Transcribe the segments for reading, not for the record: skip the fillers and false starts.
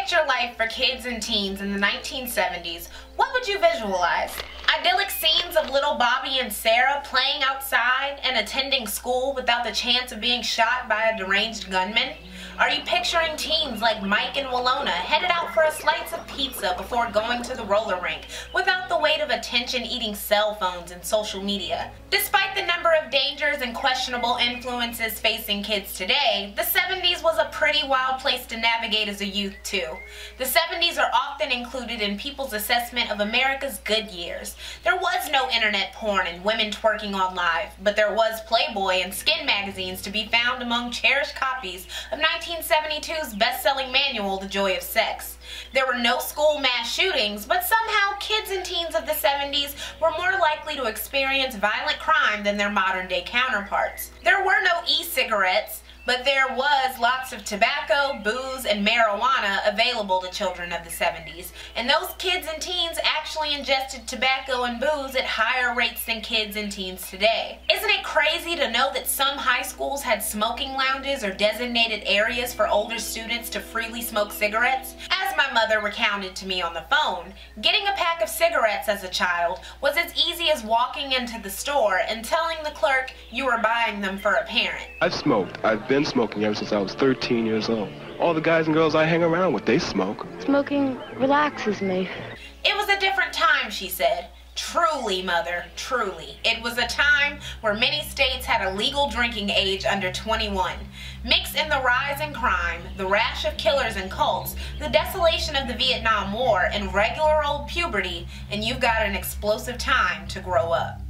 picture life for kids and teens in the 1970s, what would you visualize? Idyllic scenes of little Bobby and Sarah playing outside and attending school without the chance of being shot by a deranged gunman? Are you picturing teens like Mike and Walona headed out for a slice of pizza before going to the roller rink without the weight of attention-eating cell phones and social media? Despite the number of dangers and questionable influences facing kids today, the 70s was a pretty wild place to navigate as a youth too. The 70s are often included in people's assessment of America's good years. There was no internet porn and women twerking on live, but there was Playboy and Skin magazines to be found among cherished copies of 1972's best-selling manual, The Joy of Sex. There were no school mass shootings, but somehow kids and teens of the 70s were more likely to experience violent crime than their modern-day counterparts. There were no e-cigarettes, but there was lots of tobacco, booze, and marijuana available to children of the 70s, and those kids and teens actually ingested tobacco and booze at higher rates than kids and teens today. Isn't it crazy to know that some high schools had smoking lounges or designated areas for older students to freely smoke cigarettes? As my mother recounted to me on the phone, getting a pack of cigarettes as a child was as easy as walking into the store and telling the clerk you were buying them for a parent. I've smoked. I've been smoking ever since I was 13 years old. All the guys and girls I hang around with, they smoke. Smoking relaxes me. It was a different time, she said. Truly, Mother, truly. It was a time where many states had a legal drinking age under 21. Mix in the rise in crime, the rash of killers and cults, the desolation of the Vietnam War, and regular old puberty, and you've got an explosive time to grow up.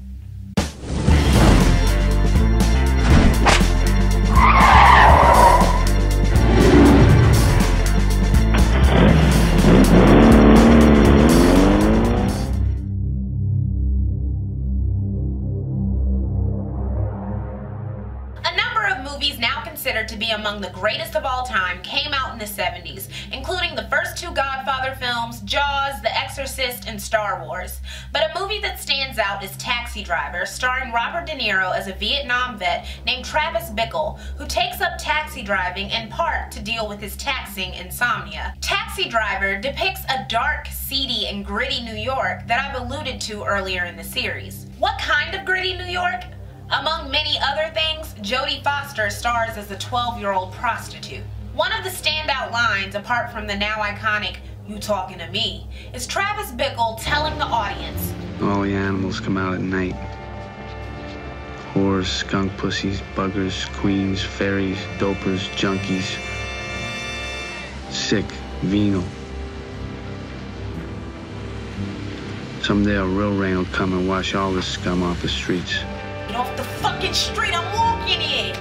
Now considered to be among the greatest of all time came out in the 70s, including the first two Godfather films, Jaws, The Exorcist, and Star Wars. But a movie that stands out is Taxi Driver, starring Robert De Niro as a Vietnam vet named Travis Bickle, who takes up taxi driving in part to deal with his taxing insomnia. Taxi Driver depicts a dark, seedy, and gritty New York that I've alluded to earlier in the series. What kind of gritty New York? Among many other things, Jodie Foster stars as a 12-year-old prostitute. One of the standout lines, apart from the now iconic "You talking to me," is Travis Bickle telling the audience, "All the animals come out at night. Whores, skunk pussies, buggers, queens, fairies, dopers, junkies. Sick, venal. Someday a real rain will come and wash all this scum off the streets." Get off the fucking street I'm walking in!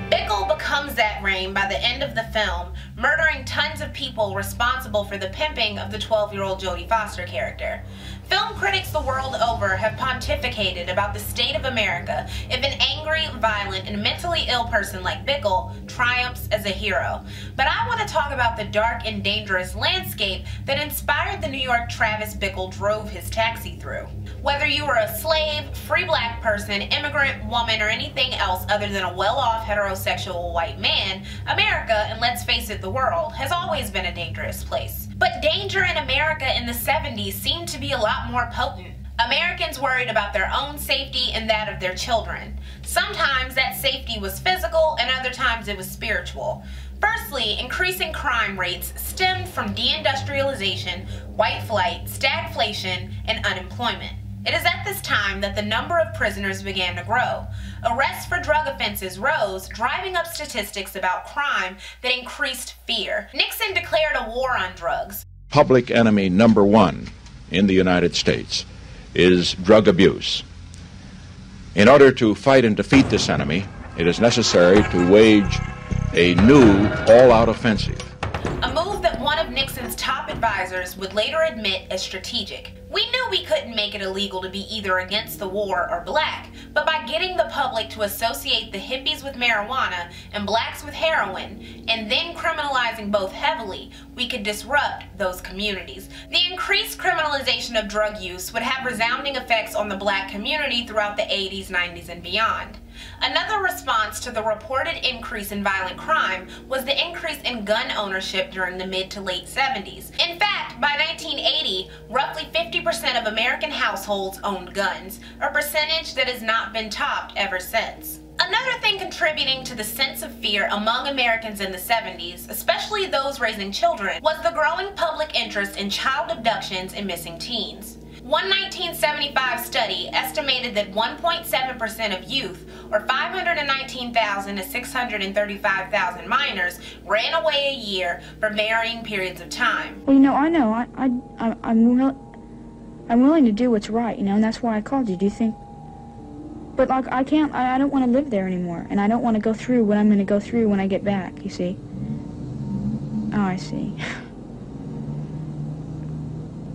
Bickle becomes that rain by the end of the film, murdering tons of people responsible for the pimping of the 12-year-old Jodie Foster character. Film critics the world over have pontificated about the state of America if an angry, violent, and mentally ill person like Bickle triumphs as a hero. But I want to talk about the dark and dangerous landscape that inspired the New York Travis Bickle drove his taxi through. Whether you were a slave, free black person, immigrant, woman, or anything else other than a well-off heterosexual white man, America, and let's face it, the world, has always been a dangerous place. But danger in America in the 70s seemed to be a lot more potent. Americans worried about their own safety and that of their children. Sometimes that safety was physical and other times it was spiritual. Firstly, increasing crime rates stemmed from deindustrialization, white flight, stagflation, and unemployment. It is at this time that the number of prisoners began to grow. Arrests for drug offenses rose, driving up statistics about crime that increased fear. Nixon declared a war on drugs. Public enemy number one in the United States is drug abuse. In order to fight and defeat this enemy, it is necessary to wage a new all-out offensive. A move that one of Nixon's top advisors would later admit as strategic. We knew we couldn't make it illegal to be either against the war or black, but by getting the public to associate the hippies with marijuana and blacks with heroin, and then criminalize criminalizing both heavily, we could disrupt those communities. The increased criminalization of drug use would have resounding effects on the black community throughout the 80s, 90s, and beyond. Another response to the reported increase in violent crime was the increase in gun ownership during the mid to late 70s. In fact, by 1980, roughly 50% of American households owned guns, a percentage that has not been topped ever since. Another thing contributing to the sense of fear among Americans in the 70s, especially those raising children, was the growing public interest in child abductions and missing teens. One 1975 study estimated that 1.7% of youth, or 519,000 to 635,000 minors, ran away a year for varying periods of time. Well, I know. I'm willing to do what's right, and that's why I called you. Do you think? But like, I don't want to live there anymore, and I don't want to go through what I'm going to go through when I get back. You see? Oh, I see.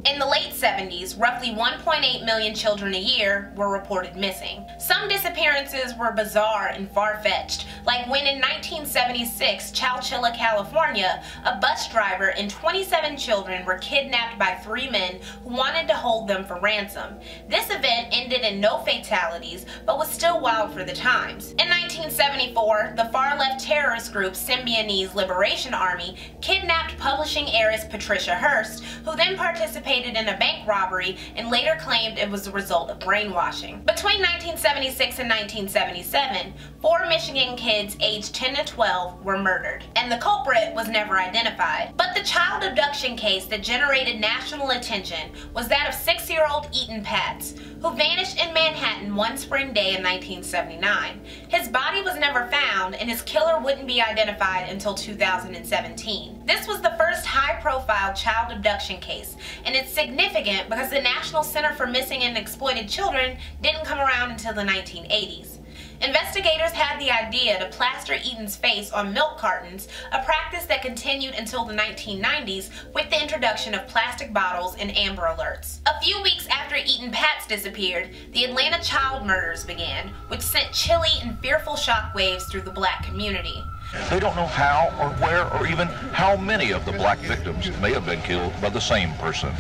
In the late 70s, roughly 1.8 million children a year were reported missing. Some disappearances were bizarre and far-fetched, like when in 1976, Chowchilla, California, a bus driver and 27 children were kidnapped by 3 men who wanted to hold them for ransom. This event ended in no fatalities, but was still wild for the times. In 1974, the far-left terrorist group Symbionese Liberation Army kidnapped publishing heiress Patricia Hearst, who then participated in a bank robbery and later claimed it was the result of brainwashing. Between 1976 and 1977, 4 Michigan kids aged 10 to 12 were murdered, and the culprit was never identified. But the child abduction case that generated national attention was that of 6-year-old Eaton Patz, who vanished in Manhattan one spring day in 1979. His body was never found, and his killer wouldn't be identified until 2017. This was the first high-profile child abduction case, and it's significant because the National Center for Missing and Exploited Children didn't come around until the 1980s. Investigators had the idea to plaster Eaton's face on milk cartons, a practice that continued until the 1990s with the introduction of plastic bottles and Amber Alerts. A few weeks after Eaton Patz disappeared, the Atlanta child murders began, which sent chilly and fearful shockwaves through the black community. They don't know how or where or even how many of the black victims may have been killed by the same person.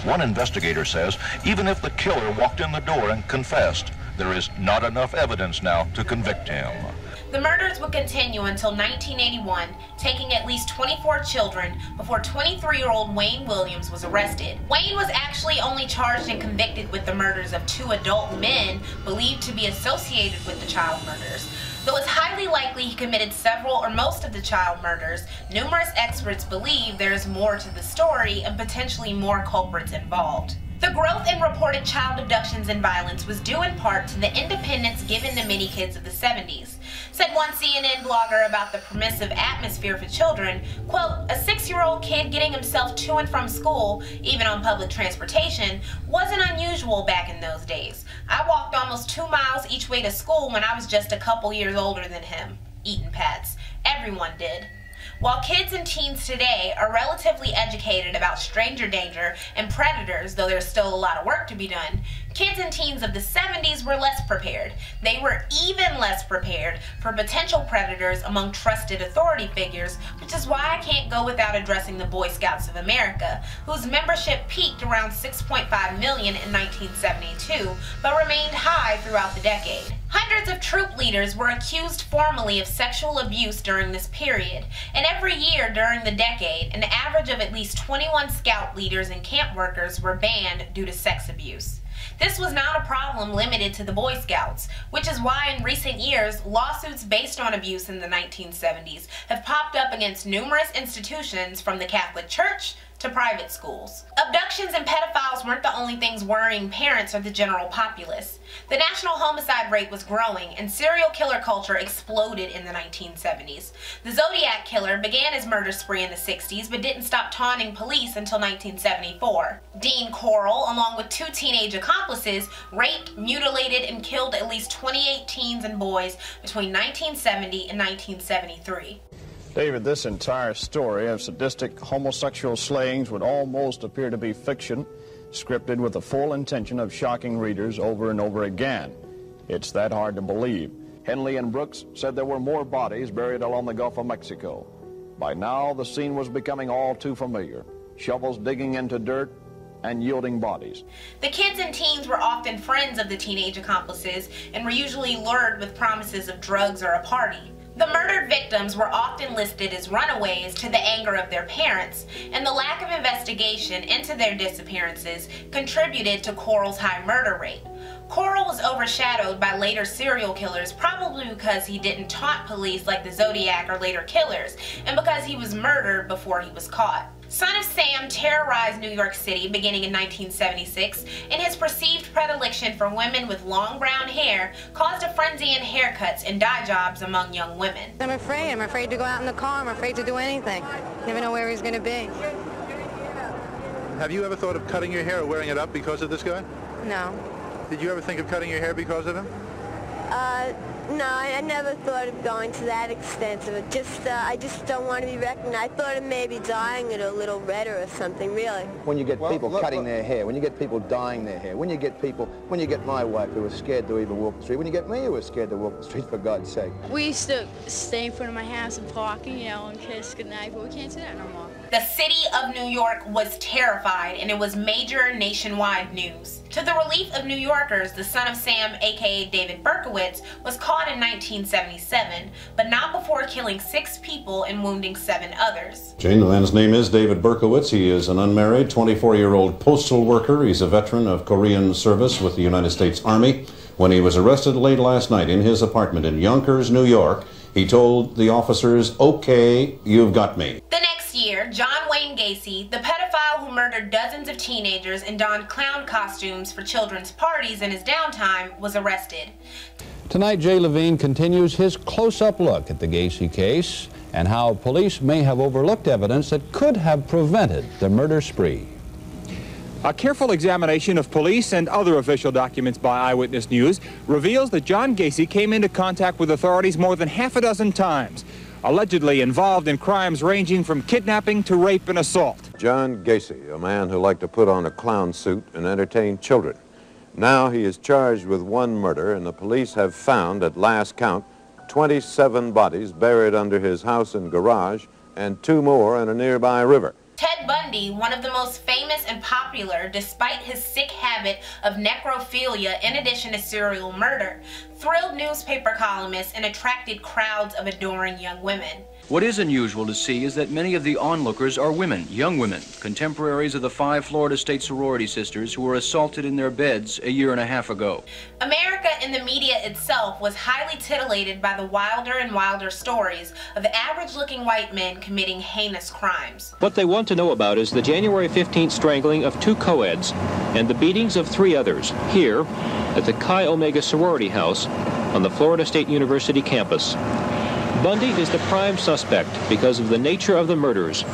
One investigator says even if the killer walked in the door and confessed, there is not enough evidence now to convict him. The murders would continue until 1981, taking at least 24 children before 23-year-old Wayne Williams was arrested. Wayne was actually only charged and convicted with the murders of 2 adult men believed to be associated with the child murders. Though it's highly likely he committed several or most of the child murders, numerous experts believe there is more to the story and potentially more culprits involved. The growth in reported child abductions and violence was due in part to the independence given to many kids of the 70s. Said one CNN blogger about the permissive atmosphere for children, quote, "A 6-year-old kid getting himself to and from school, even on public transportation, wasn't unusual back in those days. I walked almost 2 miles each way to school when I was just a couple years older than him." Eaton Patz. Everyone did. While kids and teens today are relatively educated about stranger danger and predators, though there's still a lot of work to be done, kids and teens of the 70s were less prepared. They were even less prepared for potential predators among trusted authority figures, which is why I can't go without addressing the Boy Scouts of America, whose membership peaked around 6.5 million in 1972, but remained high throughout the decade. Hundreds of troop leaders were accused formally of sexual abuse during this period, and every year during the decade, an average of at least 21 scout leaders and camp workers were banned due to sex abuse. This was not a problem limited to the Boy Scouts, which is why in recent years, lawsuits based on abuse in the 1970s have popped up against numerous institutions from the Catholic Church to private schools. Abductions and pedophiles weren't the only things worrying parents or the general populace. The national homicide rate was growing, and serial killer culture exploded in the 1970s. The Zodiac Killer began his murder spree in the 60s, but didn't stop taunting police until 1974. Dean Corll, along with 2 teenage accomplices, raped, mutilated, and killed at least 28 teens and boys between 1970 and 1973. David, this entire story of sadistic homosexual slayings would almost appear to be fiction, scripted with the full intention of shocking readers over and over again. It's that hard to believe. Henley and Brooks said there were more bodies buried along the Gulf of Mexico. By now, the scene was becoming all too familiar. Shovels digging into dirt and yielding bodies. The kids and teens were often friends of the teenage accomplices and were usually lured with promises of drugs or a party. The murdered victims were often listed as runaways to the anger of their parents, and the lack of investigation into their disappearances contributed to Coral's high murder rate. Coral was overshadowed by later serial killers, probably because he didn't taunt police like the Zodiac or later killers, and because he was murdered before he was caught. Son of Sam terrorized New York City beginning in 1976, and his perceived predilection for women with long brown hair caused a frenzy in haircuts and dye jobs among young women. I'm afraid to go out in the car, I'm afraid to do anything. Never know where he's going to be. Have you ever thought of cutting your hair or wearing it up because of this guy? No. Did you ever think of cutting your hair because of him? No, I never thought of going to that extent of it. I just don't want to be recognized. I thought of maybe dyeing it a little redder or something, really. When you get people cutting their hair, when you get people dyeing their hair, when you get my wife who was scared to even walk the street, when you get me who was scared to walk the street, for God's sake. We used to stay in front of my house and talk, and kiss goodnight, but we can't do that no more. The city of New York was terrified, and it was major nationwide news. To the relief of New Yorkers, the Son of Sam, aka David Berkowitz, was caught in 1977, but not before killing 6 people and wounding 7 others. Jane, the man's name is David Berkowitz. He is an unmarried 24-year-old postal worker. He's a veteran of Korean service with the United States Army. When he was arrested late last night in his apartment in Yonkers, New York, he told the officers, "Okay, you've got me." The next year, John Wayne Gacy, the pedophile who murdered dozens of teenagers and donned clown costumes for children's parties in his downtime, was arrested. Tonight, Jay Levine continues his close-up look at the Gacy case and how police may have overlooked evidence that could have prevented the murder spree. A careful examination of police and other official documents by Eyewitness News reveals that John Gacy came into contact with authorities more than half a dozen times, allegedly involved in crimes ranging from kidnapping to rape and assault. John Gacy, a man who liked to put on a clown suit and entertain children. Now he is charged with 1 murder, and the police have found, at last count, 27 bodies buried under his house and garage, and 2 more in a nearby river. Ted Bundy, one of the most famous and popular despite his sick habit of necrophilia in addition to serial murder, thrilled newspaper columnists and attracted crowds of adoring young women. What is unusual to see is that many of the onlookers are women, young women, contemporaries of the 5 Florida State sorority sisters who were assaulted in their beds a year and a half ago. America and the media itself was highly titillated by the wilder and wilder stories of average-looking white men committing heinous crimes. What they want to know about is the January 15th strangling of 2 co-eds and the beatings of 3 others here at the Chi Omega sorority house on the Florida State University campus. Bundy is the prime suspect because of the nature of the murders,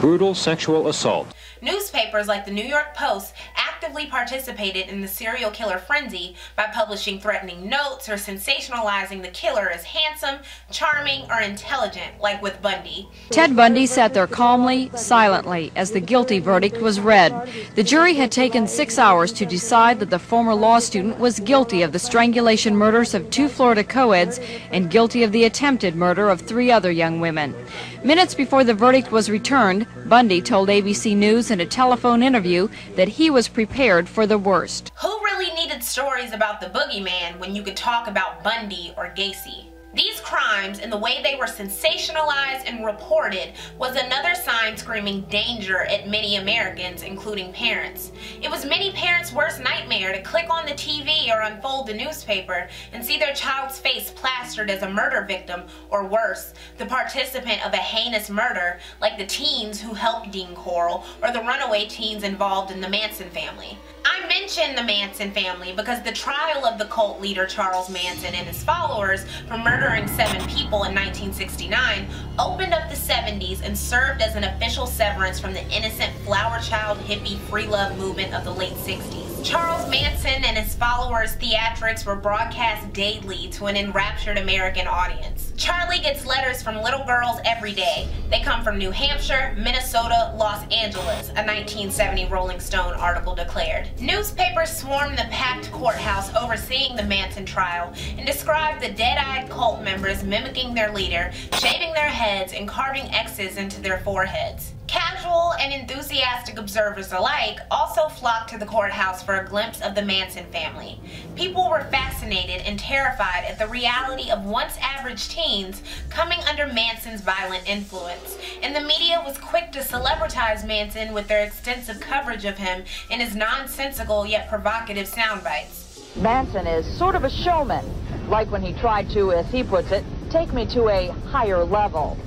brutal sexual assault. Newspapers like the New York Post actively participated in the serial killer frenzy by publishing threatening notes or sensationalizing the killer as handsome, charming, or intelligent, like with Bundy. Ted Bundy sat there calmly, silently, as the guilty verdict was read. The jury had taken 6 hours to decide that the former law student was guilty of the strangulation murders of 2 Florida co-eds and guilty of the attempted murder of 3 other young women. Minutes before the verdict was returned, Bundy told ABC News in a telephone interview that he was prepared for the worst. Who really needed stories about the boogeyman when you could talk about Bundy or Gacy? These crimes and the way they were sensationalized and reported was another sign screaming danger at many Americans, including parents. It was many parents' worst nightmare to click on the TV or unfold the newspaper and see their child's face plastered as a murder victim, or worse, the participant of a heinous murder, like the teens who helped Dean Coral or the runaway teens involved in the Manson family. I mention the Manson family because the trial of the cult leader Charles Manson and his followers for murdering 7 people in 1969 opened up the 70s and served as an official severance from the innocent flower child hippie free love movement of the late 60s. Charles Manson and his followers' theatrics were broadcast daily to an enraptured American audience. Charlie gets letters from little girls every day. They come from New Hampshire, Minnesota, Los Angeles, a 1970 Rolling Stone article declared. Newspapers swarmed the packed courthouse overseeing the Manson trial and described the dead-eyed cult members mimicking their leader, shaving their heads, and carving X's into their foreheads. Casual and enthusiastic observers alike also flocked to the courthouse for a glimpse of the Manson family. People were fascinated and terrified at the reality of once average teens coming under Manson's violent influence, and the media was quick to celebritize Manson with their extensive coverage of him and his nonsensical yet provocative soundbites. Manson is sort of a showman, like when he tried to, as he puts it, take me to a higher level.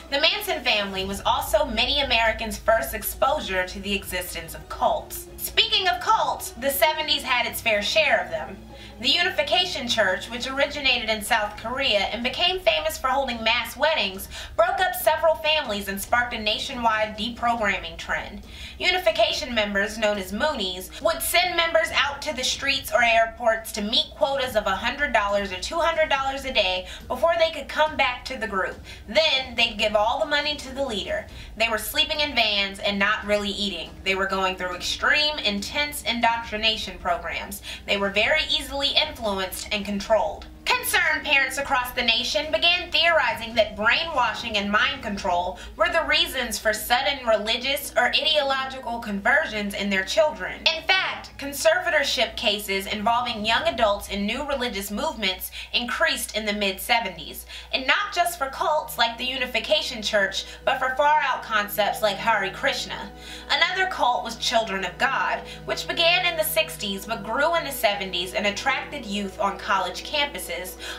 The Manson family was also many Americans' first exposure to the existence of cults. Speaking of cults, the 70s had its fair share of them. The Unification Church, which originated in South Korea and became famous for holding mass weddings, broke up several families and sparked a nationwide deprogramming trend. Unification members, known as Moonies, would send members out to the streets or airports to meet quotas of $100 or $200 a day before they could come back to the group. Then they'd give all the money to the leader. They were sleeping in vans and not really eating. They were going through extreme, intense indoctrination programs. They were very easily influenced and controlled. Concerned parents across the nation began theorizing that brainwashing and mind control were the reasons for sudden religious or ideological conversions in their children. In fact, conservatorship cases involving young adults in new religious movements increased in the mid-70s, and not just for cults like the Unification Church, but for far-out concepts like Hare Krishna. Another cult was Children of God, which began in the 60s but grew in the 70s and attracted youth on college campuses,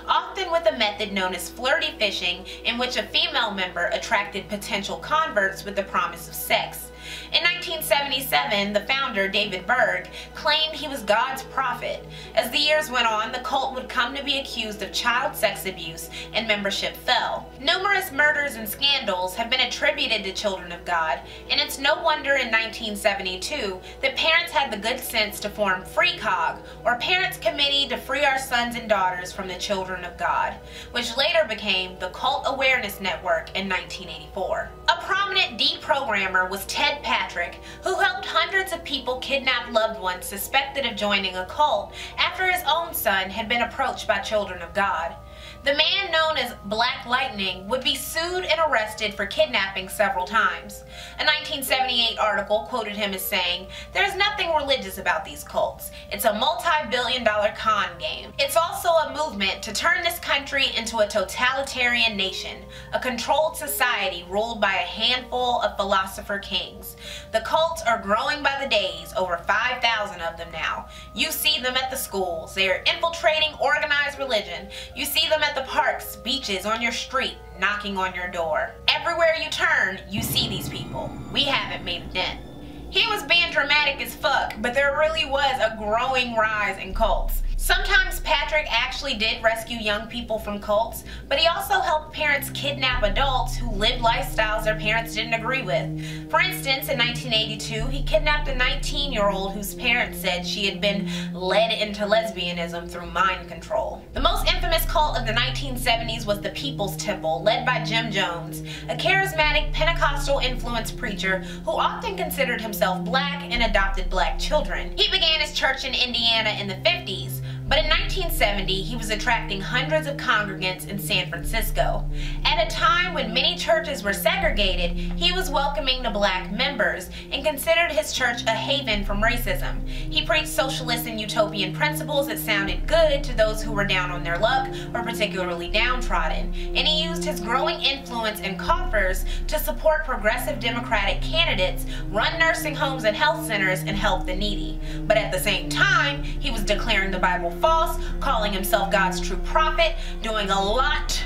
often with a method known as flirty fishing, in which a female member attracted potential converts with the promise of sex. In 1977, the founder, David Berg, claimed he was God's prophet. As the years went on, the cult would come to be accused of child sex abuse, and membership fell. Numerous murders and scandals have been attributed to Children of God, and it's no wonder in 1972 that parents had the good sense to form FREECOG, or Parents Committee to Free Our Sons and Daughters from the Children of God, which later became the Cult Awareness Network in 1984. A prominent deprogrammer was Ted Patrick, who helped hundreds of people kidnap loved ones suspected of joining a cult after his own son had been approached by Children of God. The man known as Black Lightning would be sued and arrested for kidnapping several times. A 1978 article quoted him as saying, "There's nothing religious about these cults. It's a multi-billion-dollar con game. It's also a movement to turn this country into a totalitarian nation, a controlled society ruled by a handful of philosopher kings. The cults are growing by the days, over 5,000 of them now. You see them at the schools. They are infiltrating organized religion. You see them at the parks, beaches, on your street, knocking on your door. Everywhere you turn, you see these people. We haven't made a dent." He was being dramatic as fuck, but there really was a growing rise in cults. Sometimes Patrick actually did rescue young people from cults, but he also helped parents kidnap adults who lived lifestyles their parents didn't agree with. For instance, in 1982, he kidnapped a 19-year-old whose parents said she had been led into lesbianism through mind control. The most infamous cult of the 1970s was the People's Temple, led by Jim Jones, a charismatic Pentecostal-influenced preacher who often considered himself black and adopted black children. He began his church in Indiana in the 50s, but in 1970, he was attracting hundreds of congregants in San Francisco. At a time when many churches were segregated, he was welcoming the black members and considered his church a haven from racism. He preached socialist and utopian principles that sounded good to those who were down on their luck or particularly downtrodden, and he used his growing influence and coffers to support progressive Democratic candidates, run nursing homes and health centers, and help the needy. But at the same time, he was declaring the Bible false, calling himself God's true prophet, doing a lot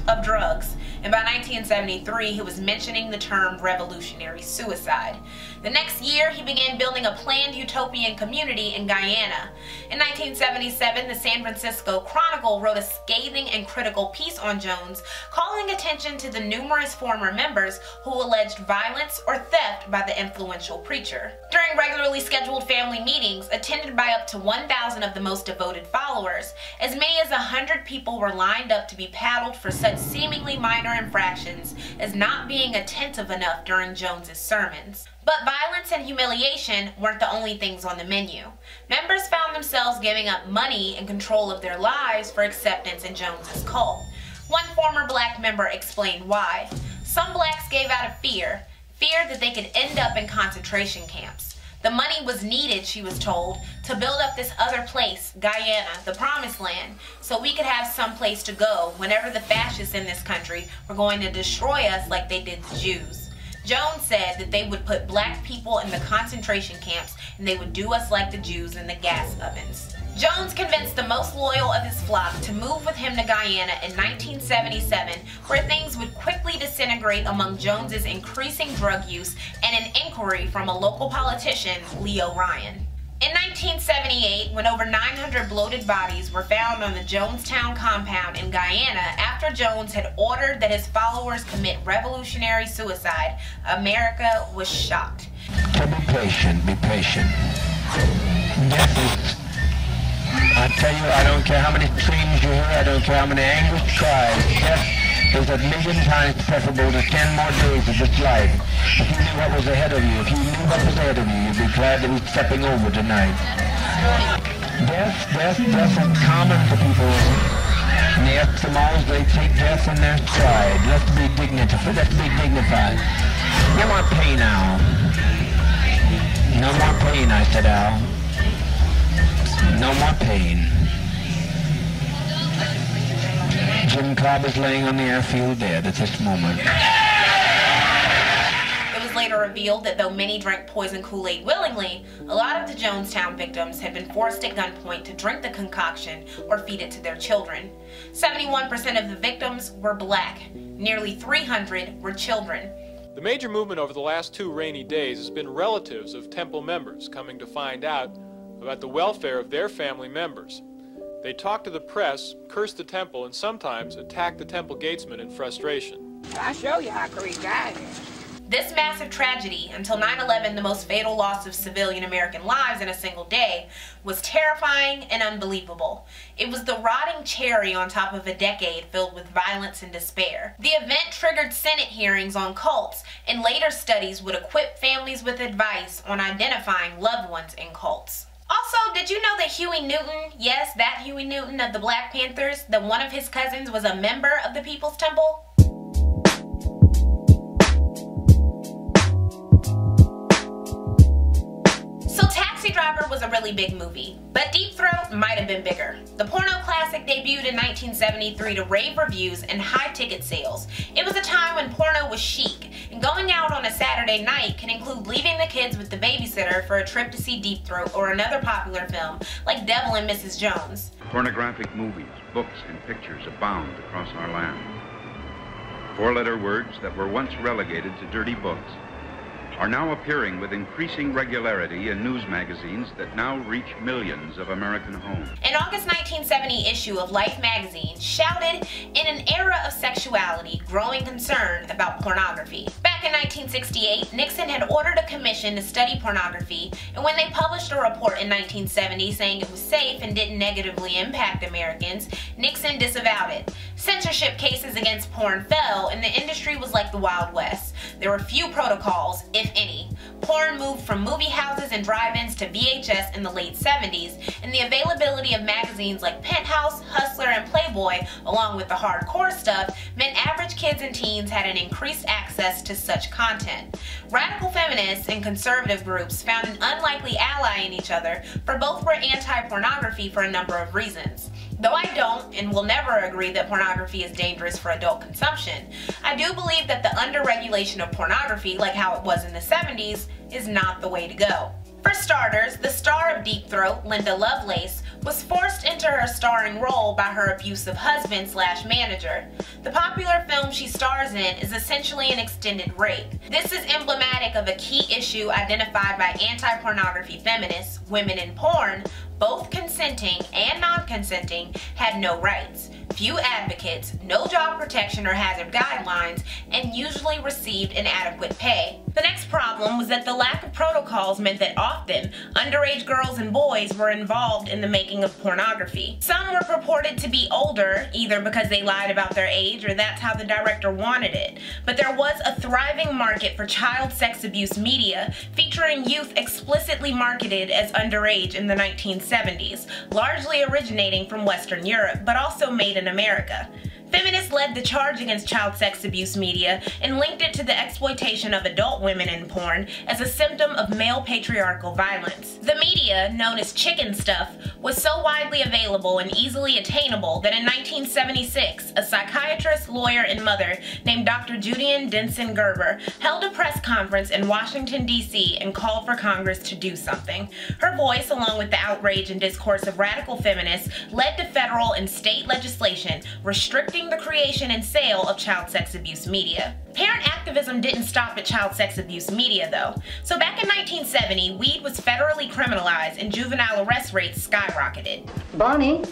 of drugs. And by 1973, he was mentioning the term revolutionary suicide. The next year, he began building a planned utopian community in Guyana. In 1977, the San Francisco Chronicle wrote a scathing and critical piece on Jones, calling attention to the numerous former members who alleged violence or theft by the influential preacher. During regularly scheduled family meetings, attended by up to 1,000 of the most devoted followers, as many as 100 people were lined up to be paddled for such seemingly minor infractions as not being attentive enough during Jones's sermons. But violence and humiliation weren't the only things on the menu. Members found themselves giving up money and control of their lives for acceptance in Jones's cult. One former black member explained why. Some blacks gave out of fear that they could end up in concentration camps. The money was needed, she was told, to build up this other place, Guyana, the promised land, so we could have some place to go whenever the fascists in this country were going to destroy us like they did the Jews. Jones said that they would put black people in the concentration camps and they would do us like the Jews in the gas ovens. Jones convinced the most loyal of his flock to move with him to Guyana in 1977, where things would quickly disintegrate among Jones's increasing drug use and an inquiry from a local politician, Leo Ryan. In 1978, when over 900 bloated bodies were found on the Jonestown compound in Guyana after Jones had ordered that his followers commit revolutionary suicide, America was shocked. So be patient, be patient. Death is, I tell you, I don't care how many screams you hear, I don't care how many anguished cries. Death is 1,000,000 times preferable to 10 more days of this life. If you knew what was ahead of you, if you knew what was ahead of you, you'd be glad to be stepping over tonight. Death is common to people. And the Eskimos, they take death in their stride. Let's be dignified. No more pain, Al. No more pain, I said, Al. No more pain. Jim Cobb is laying on the airfield dead at this moment. It was later revealed that though many drank poison Kool-Aid willingly, a lot of the Jonestown victims had been forced at gunpoint to drink the concoction or feed it to their children. 71% of the victims were black. Nearly 300 were children. The major movement over the last 2 rainy days has been relatives of Temple members coming to find out about the welfare of their family members. They talk to the press, curse the temple, and sometimes attack the temple gatesman in frustration. I'll show you how Creek got here. This massive tragedy, until 9/11, the most fatal loss of civilian American lives in a single day, was terrifying and unbelievable. It was the rotting cherry on top of a decade filled with violence and despair. The event triggered Senate hearings on cults, and later studies would equip families with advice on identifying loved ones in cults. Also, did you know that Huey Newton, yes, that Huey Newton of the Black Panthers, that one of his cousins was a member of the People's Temple? So Taxi Driver was a really big movie, but Deep Throat might have been bigger. The porno classic debuted in 1973 to rave reviews and high ticket sales. It was a time when porno was chic, and going out on a Saturday night can include leaving the kids with the babysitter for a trip to see Deep Throat or another popular film like Devil and Mrs. Jones. Pornographic movies, books, and pictures abound across our land. 4-letter words that were once relegated to dirty books are now appearing with increasing regularity in news magazines that now reach millions of American homes. An August 1970 issue of Life magazine shouted, "In an era of sexuality, growing concern about pornography." Back in 1968, Nixon had ordered a commission to study pornography, and when they published a report in 1970 saying it was safe and didn't negatively impact Americans, Nixon disavowed it. Censorship cases against porn fell, and the industry was like the Wild West. There were few protocols, if any. Porn moved from movie houses and drive-ins to VHS in the late 70s, and the availability of magazines like Penthouse, Hustler, and Playboy, along with the hardcore stuff, meant average kids and teens had an increased access to such content. Radical feminists and conservative groups found an unlikely ally in each other, for both were anti-pornography for a number of reasons. Though I don't and will never agree that pornography is dangerous for adult consumption, I do believe that the under-regulation of pornography, like how it was in the 70s, is not the way to go. For starters, the star of Deep Throat, Linda Lovelace, was forced into her starring role by her abusive husband/manager. The popular film she stars in is essentially an extended rape. This is emblematic of a key issue identified by anti-pornography feminists. Women in porn, both consenting and non-consenting, had no rights, few advocates, no job protection or hazard guidelines, and usually received inadequate pay. The next problem was that the lack of protocols meant that often underage girls and boys were involved in the making of pornography. Some were purported to be older, either because they lied about their age or that's how the director wanted it. But there was a thriving market for child sex abuse media featuring youth explicitly marketed as underage in the 1970s, largely originating from Western Europe, but also made in America. Feminists led the charge against child sex abuse media and linked it to the exploitation of adult women in porn as a symptom of male patriarchal violence. The media, known as chicken stuff, was so widely available and easily attainable that in 1976, a psychiatrist, lawyer, and mother named Dr. Julian Denson Gerber held a press conference in Washington, D.C. and called for Congress to do something. Her voice, along with the outrage and discourse of radical feminists, led to federal and state legislation restricting the creation and sale of child sex abuse media. Parent activism didn't stop at child sex abuse media, though. So back in 1970, weed was federally criminalized and juvenile arrest rates skyrocketed. Bonnie,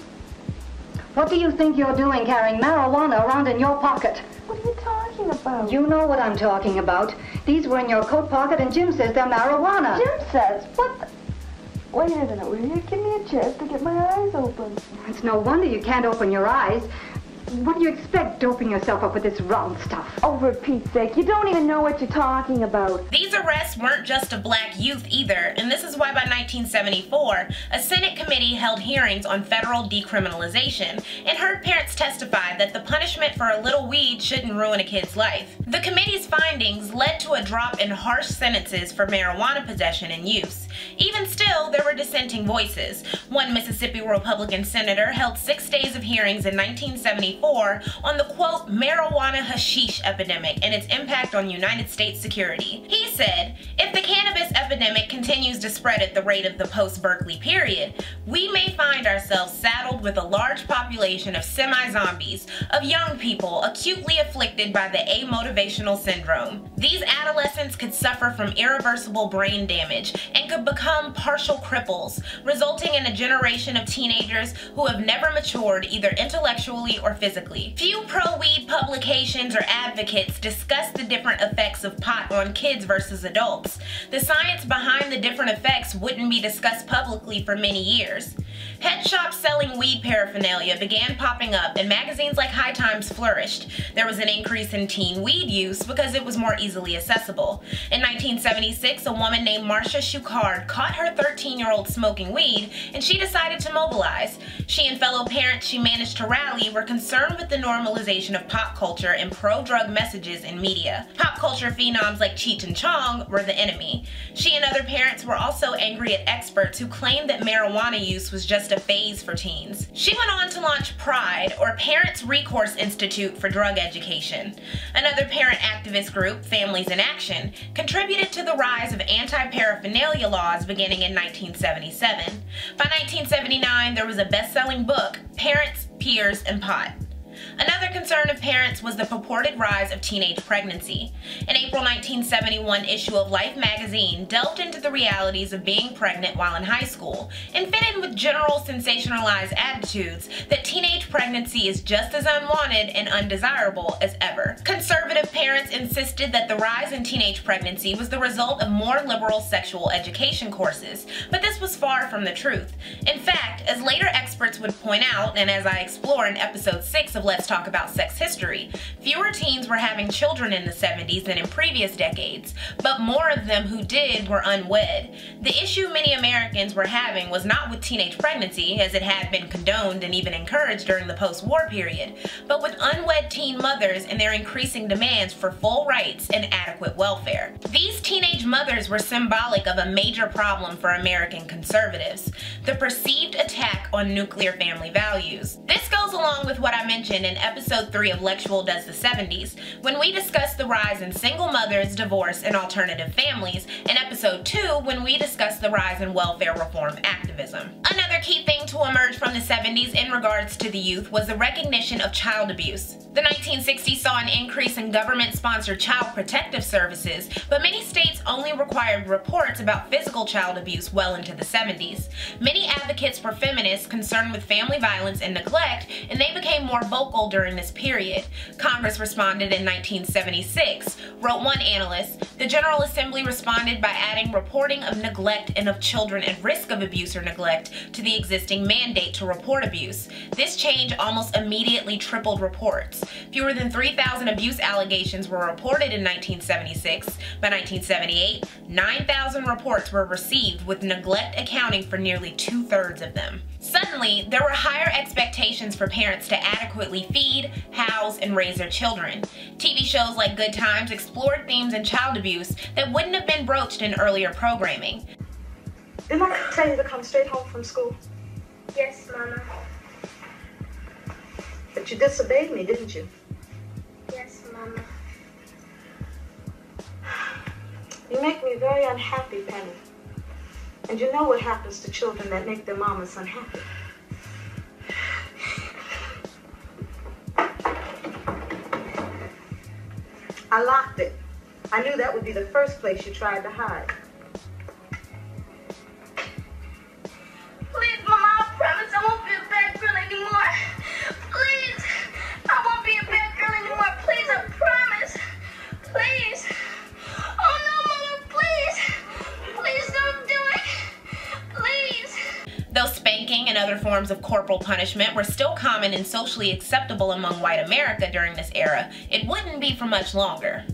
what do you think you're doing carrying marijuana around in your pocket? What are you talking about? You know what I'm talking about. These were in your coat pocket and Jim says they're marijuana. Jim says? What the? Wait a minute, will you give me a chance to get my eyes open? It's no wonder you can't open your eyes. What do you expect, doping yourself up with this round stuff? Oh, for Pete's sake, you don't even know what you're talking about. These arrests weren't just of black youth either, and this is why by 1974, a Senate committee held hearings on federal decriminalization and heard parents testify that the punishment for a little weed shouldn't ruin a kid's life. The committee's findings led to a drop in harsh sentences for marijuana possession and use. Even still, there were dissenting voices. One Mississippi Republican senator held 6 days of hearings in 1974 on the, quote, marijuana hashish epidemic and its impact on United States security. He said, if the cannabis epidemic continues to spread at the rate of the post-Berkeley period, we may find ourselves saddled with a large population of semi-zombies, of young people acutely afflicted by the amotivational syndrome. These adolescents could suffer from irreversible brain damage and could become partial cripples, resulting in a generation of teenagers who have never matured either intellectually or physically. Few pro-weed publications or advocates discuss the different effects of pot on kids versus adults. The science behind the different effects wouldn't be discussed publicly for many years. Head shops selling weed paraphernalia began popping up and magazines like High Times flourished. There was an increase in teen weed use because it was more easily accessible. In 1976, a woman named Marcia Shuchard caught her 13-year-old smoking weed and she decided to mobilize. She and fellow parents she managed to rally were concerned with the normalization of pop culture and pro-drug messages in media. Pop culture phenoms like Cheech and Chong were the enemy. She and other parents were also angry at experts who claimed that marijuana use was just a phase for teens. She went on to launch Pride, or Parents Recourse Institute for Drug Education. Another parent activist group, Families in Action, contributed to the rise of anti-paraphernalia laws beginning in 1977. By 1979, there was a best-selling book, Parents, Peers, and Pot. Another concern of parents was the purported rise of teenage pregnancy. An April 1971 issue of Life magazine delved into the realities of being pregnant while in high school and fit in with general sensationalized attitudes that teenage pregnancy is just as unwanted and undesirable as ever. Conservative parents insisted that the rise in teenage pregnancy was the result of more liberal sexual education courses, but this was far from the truth. In fact, as later experts would point out, and as I explore in episode 6 of Let's Talk About Sex History, fewer teens were having children in the 70s than in previous decades, but more of them who did were unwed. The issue many Americans were having was not with teenage pregnancy, as it had been condoned and even encouraged during the post-war period, but with unwed teen mothers and their increasing demands for full rights and adequate welfare. These teenage mothers were symbolic of a major problem for American conservatives, the perceived attack on nuclear family values. This goes along with what I mentioned Cher-Aime in episode 3 of Lexual Does the 70s, when we discussed the rise in single mothers, divorce, and alternative families, and episode 2 when we discussed the rise in welfare reform activism. Another key thing to emerge from the 70s in regards to the youth was the recognition of child abuse. The 1960s saw an increase in government-sponsored child protective services, but many states only required reports about physical child abuse well into the 70s. Many advocates were feminists concerned with family violence and neglect, and they became more vocal during this period. Congress responded in 1976, wrote one analyst. The General Assembly responded by adding reporting of neglect and of children at risk of abuse or neglect to the existing mandate to report abuse. This change almost immediately tripled reports. Fewer than 3,000 abuse allegations were reported in 1976. By 1978, 9,000 reports were received, with neglect accounting for nearly 2/3 of them. Suddenly, there were higher expectations for parents to adequately feed, house, and raise their children. TV shows like Good Times explored themes in child abuse that wouldn't have been broached in earlier programming. Didn't I tell you to come straight home from school? Yes, Mama. But you disobeyed me, didn't you? Yes, Mama. You make me very unhappy, Penny. And you know what happens to children that make their mamas unhappy. I locked it. I knew that would be the first place you tried to hide. Please, Mama, I promise I won't be a bad girl anymore. Please, I won't be a bad girl anymore. Please, I promise. Please. Oh no, Mama, please. Please don't do it. Please. Though spanking and other forms of corporal punishment were still common and socially acceptable among white America during this era, it wouldn't be for much longer.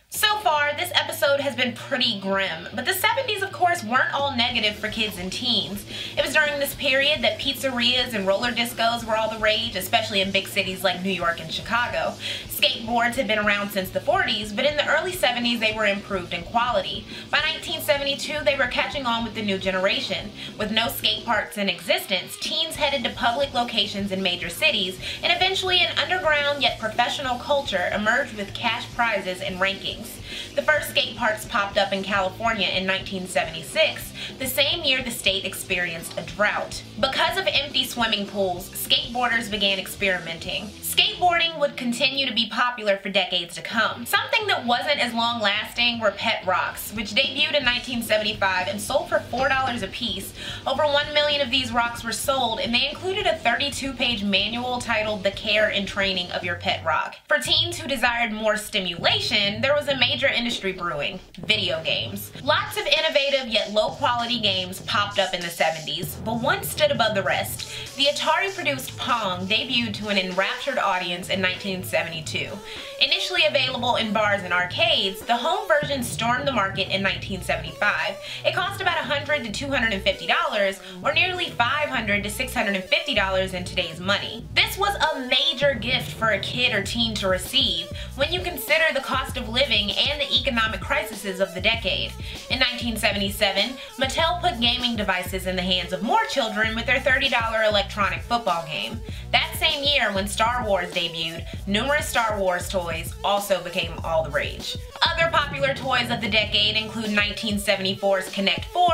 So far, this episode has been pretty grim, but the 70s, of course, weren't all negative for kids and teens. It was during this period that pizzerias and roller discos were all the rage, especially in big cities like New York and Chicago. Skateboards had been around since the 40s, but in the early 70s they were improved in quality. By 1972, they were catching on with the new generation. With no skate parks in existence, teens headed to public locations in major cities, and eventually an underground yet professional culture emerged with cash prizes and rankings. The first skate parks popped up in California in 1976, the same year the state experienced a drought. Because of empty swimming pools, skateboarders began experimenting. Skateboarding would continue to be popular for decades to come. Something that wasn't as long-lasting were pet rocks, which debuted in 1975 and sold for $4 a piece. Over 1 million of these rocks were sold, and they included a 32-page manual titled The Care and Training of Your Pet Rock. For teens who desired more stimulation, there was a major industry brewing: video games. Lots of innovative yet low-quality games popped up in the 70s, but one stood above the rest. The Atari-produced Pong debuted to an enraptured audience in 1972. Initially available in bars and arcades, the home version stormed the market in 1975. It cost about $100 to $250, or nearly $500 to $650 in today's money. This was a major gift for a kid or teen to receive when you consider the cost of living and the economic crises of the decade. In 1977, Mattel put gaming devices in the hands of more children with their $30 electronic football game. That same year, when Star Wars debuted, numerous Star Wars toys also became all the rage. Other popular toys of the decade include 1974's Connect 4,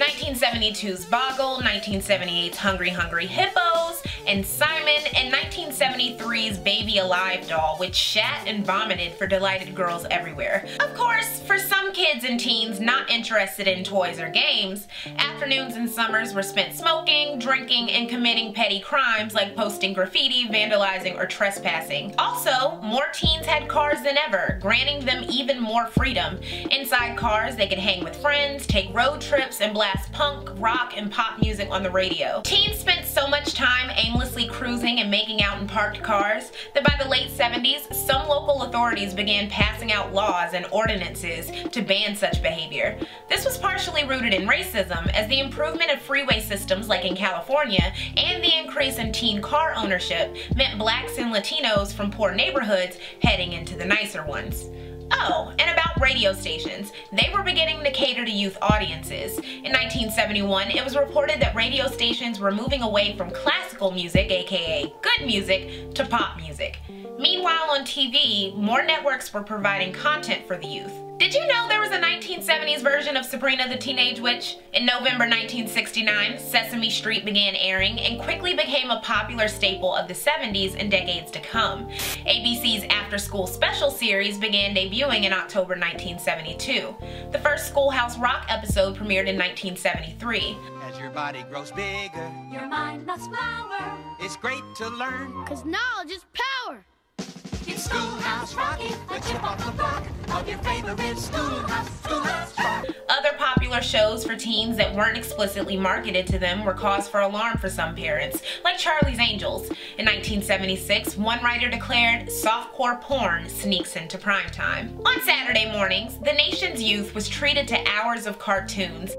1972's Boggle, 1978's Hungry Hungry Hippos, and Simon, and 1973's Baby Alive doll, which shat and vomited for delighted girls everywhere. Of course, for some kids and teens not interested in toys or games, afternoons and summers were spent smoking, drinking, and committing petty crimes like posting graffiti, vandalizing, or trespassing. Also, more teens had cars than ever, granting them even more freedom. Inside cars, they could hang with friends, take road trips, and blast punk, rock, and pop music on the radio. Teens spent so much time aimlessly cruising and making out in parked cars that by the late 70s, some local authorities began passing out laws and ordinances to ban such behavior. This was partially rooted in racism, as the improvement of freeway systems like in California and the increase in teen car ownership meant blacks and Latinos from poor neighborhoods heading into the nicer ones. Oh, and about radio stations. They were beginning to cater to youth audiences. In 1971, it was reported that radio stations were moving away from classical music, aka good music, to pop music. Meanwhile, on TV, more networks were providing content for the youth. Did you know there was a 1970s version of Sabrina the Teenage Witch? In November 1969, Sesame Street began airing and quickly became a popular staple of the 70s and decades to come. ABC's after-school special series began debuting in October 1972. The first Schoolhouse Rock episode premiered in 1973. As your body grows bigger, Your mind must flower, it's great to learn. 'cause knowledge is power. It's Schoolhouse Rocky, a chip off the block of your favorite schoolhouse, Schoolhouse Rock. Other popular shows for teens that weren't explicitly marketed to them were cause for alarm for some parents, like Charlie's Angels. In 1976, one writer declared, "Softcore porn sneaks into primetime." On Saturday mornings, the nation's youth was treated to hours of cartoons.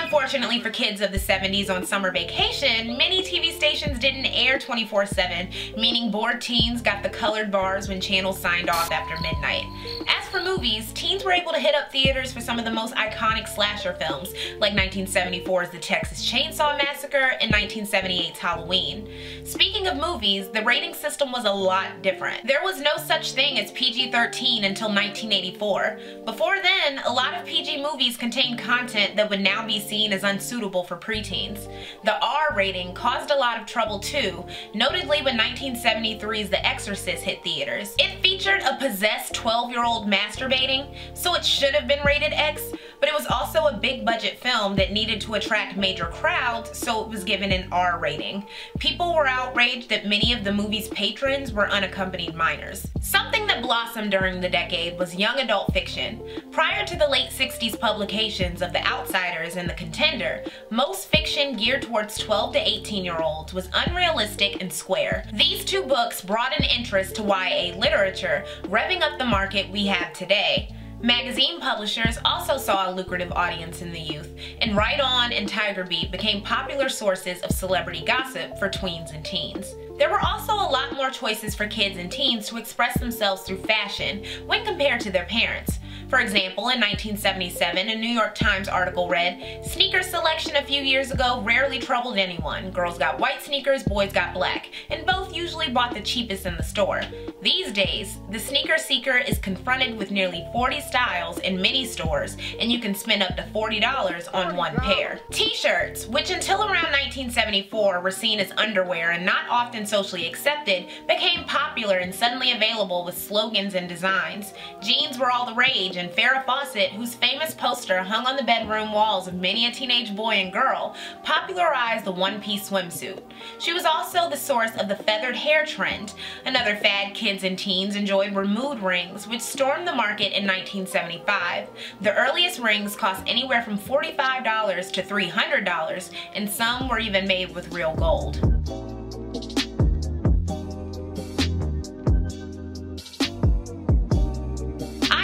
Unfortunately for kids of the 70s on summer vacation, many TV stations didn't air 24/7, meaning bored teens got the colored bars when channels signed off after midnight. As for movies, teens were able to hit up theaters for some of the most iconic slasher films, like 1974's The Texas Chainsaw Massacre and 1978's Halloween. Speaking of movies, the rating system was a lot different. There was no such thing as PG-13 until 1984. Before then, a lot of PG movies contained content that would now be seen as unsuitable for preteens. The R rating caused a lot of trouble too, notably when 1973's The Exorcist hit theaters. It featured a possessed 12-year-old masturbating, so it should have been rated X, but it was also a big budget film that needed to attract major crowds, so it was given an R rating. People were outraged that many of the movie's patrons were unaccompanied minors. Something that blossomed during the decade was young adult fiction. Prior to the late 60s publications of The Outsiders and The Contender, most fiction geared towards 12 to 18-year-olds was unrealistic and square. These two books brought an interest to YA literature, revving up the market we have today. Magazine publishers also saw a lucrative audience in the youth, and Right On and Tiger Beat became popular sources of celebrity gossip for tweens and teens. There were also a lot more choices for kids and teens to express themselves through fashion when compared to their parents. For example, in 1977, a New York Times article read, "Sneaker selection a few years ago rarely troubled anyone. Girls got white sneakers, boys got black, and both usually bought the cheapest in the store. These days, the sneaker seeker is confronted with nearly 40 styles in many stores, and you can spend up to $40 on one pair." T-shirts, which until around 1974 were seen as underwear and not often socially accepted, became popular and suddenly available with slogans and designs. Jeans were all the rage, and Farrah Fawcett, whose famous poster hung on the bedroom walls of many a teenage boy and girl, popularized the one-piece swimsuit. She was also the source of the feathered hair trend. Another fad kids and teens enjoyed were mood rings, which stormed the market in 1975. The earliest rings cost anywhere from $45 to $300, and some were even made with real gold.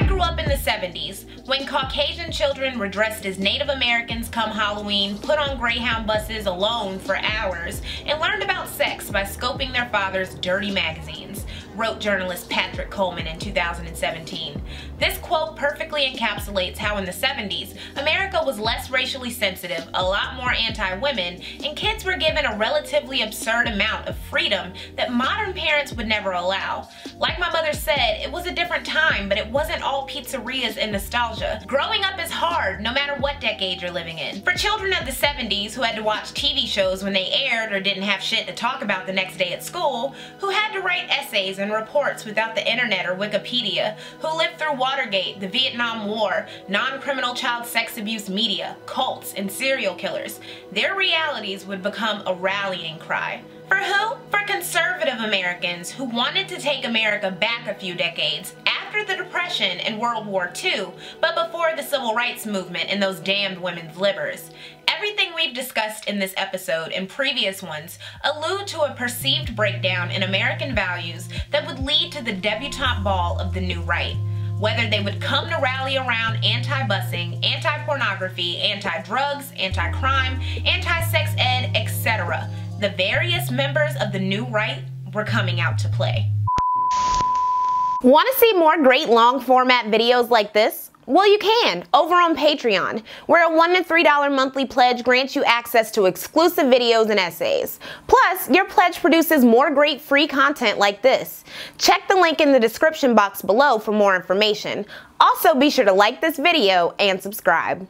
Grew up in the 70s, when Caucasian children were dressed as Native Americans come Halloween, put on Greyhound buses alone for hours, and learned about sex by scoping their father's dirty magazines, wrote journalist Patrick Coleman in 2017. This quote perfectly encapsulates how in the 70s, America was less racially sensitive, a lot more anti-women, and kids were given a relatively absurd amount of freedom that modern parents would never allow. Like my mother said, it was a different time, but it wasn't all pizzerias and nostalgia. Growing up is hard, no matter what decade you're living in. For children of the 70s who had to watch TV shows when they aired or didn't have shit to talk about the next day at school, who had to write essays and reports without the internet or Wikipedia, who lived through Watergate, the Vietnam War, non-criminal child sex abuse media, cults, and serial killers, their realities would become a rallying cry. For who? For conservative Americans who wanted to take America back a few decades, after the Depression and World War II, but before the Civil Rights Movement and those damned women's livers. Everything we've discussed in this episode and previous ones allude to a perceived breakdown in American values that would lead to the debutante ball of the new right. whether they would come to rally around anti-busing, anti-pornography, anti-drugs, anti-crime, anti-sex ed, etc. The various members of the new right were coming out to play. Want to see more great long format videos like this? Well, you can, over on Patreon, where a $1 to $3 monthly pledge grants you access to exclusive videos and essays. Plus, your pledge produces more great free content like this. Check the link in the description box below for more information. Also, be sure to like this video and subscribe.